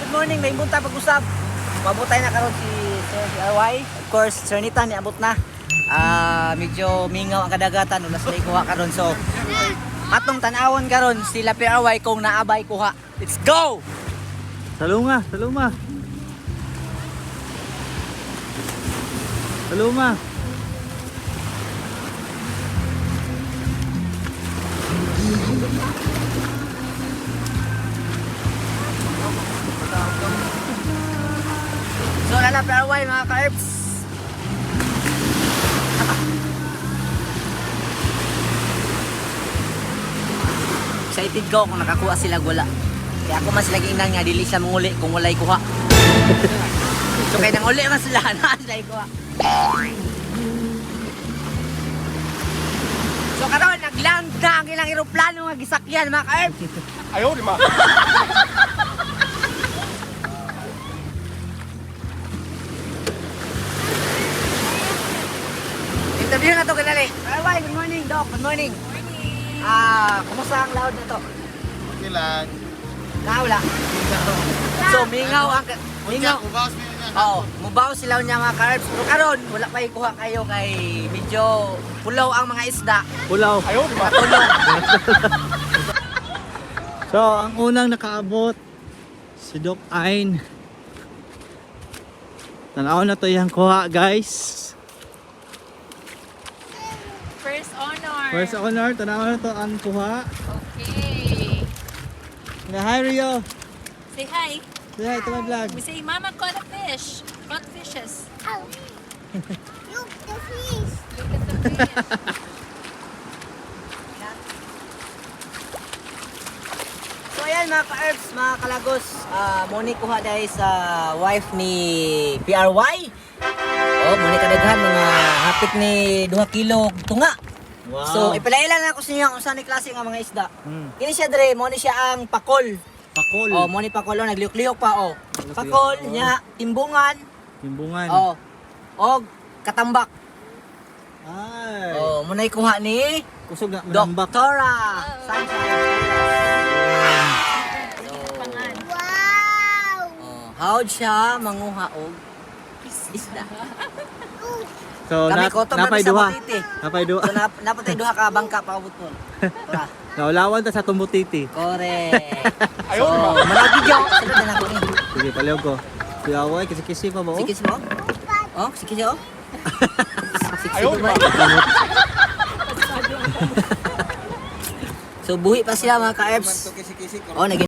Good morning, may bunta pag-usap. Mabutay na karon si Sir RY. Of course, Sir Nita niabot na. Medyo mingaw ang kadagatan ulas lay kuha karon. So, atong tan-awon karon sila PRY kung naabay kuha. Let's go. Saluma, saluma. Saluma. So, lala PRY mga ka-herbs. Excited ko kung nakakuha sila wala. Kaya ako mas lagi inang nga dili siya manguli kung walay kuha. So kaya nang uli mas sila na sila kuha. So karon nagland na ang ilang eroplano nga gisakyan mga ka-herb. Ayaw, di ma. Interview na to kanali. Bye, good morning, Doc. Good morning. Kumusta ang loud na to? Okay lang. Kaula. So mingaw ang mingaw. Ubawas mo yun yan. Oo, mubaw sila niya mga ka-herbs. Pero karon wala pa ikuha kayo kay medyo pulaw ang mga isda. Pulaw. Ayaw, di ma. Tulong. So, ang unang nakaabot si Doc Ain. Tanaw na to yung kuha, guys. First honor. First honor, tanaw na to ang kuha. Okay. Hi, Rio. Say hi. Say hi to my vlog. We say, Mama caught a fish. Caught fishes. Look, the fish. Look at the fish. So ayan mga ka-herbs, mga kalagos, muni kuha dahil sa wife ni PRY. Muni kadaghan mga hapit ni 2 kilo tunga. Wow. So ipalailan na ako sa inyo kung saan ni klase nga mga isda. Kini siya dire, muni siya ang pakol. Pakol. Muni pakol, nagliyok-liyok pa Pakol nya, timbungan, Timbungan. og katambak. Ay. Munay kuha ni Kusog na. Manambak. Doktora Sunshine. Pangan. Wow. How'd siya manguha og isda? So, Kami kotom napay kami sa duha. Butiti. Napay duha. So napatay duha ka bangka paabot mo. Tara. Naulawan ta sa tumbutiti. Correct. Ayaw, So, di ma. managi dyan. Sunod na ako ni. Sige, paliw ko. Si Away, kisi-kisi pa ba? Oh? Sikis mo? Sikis mo? Sikis Ayaw, mo di ba? ma. So buhi pa sila mga ka-herbs. Kisi-kisi ko. Naging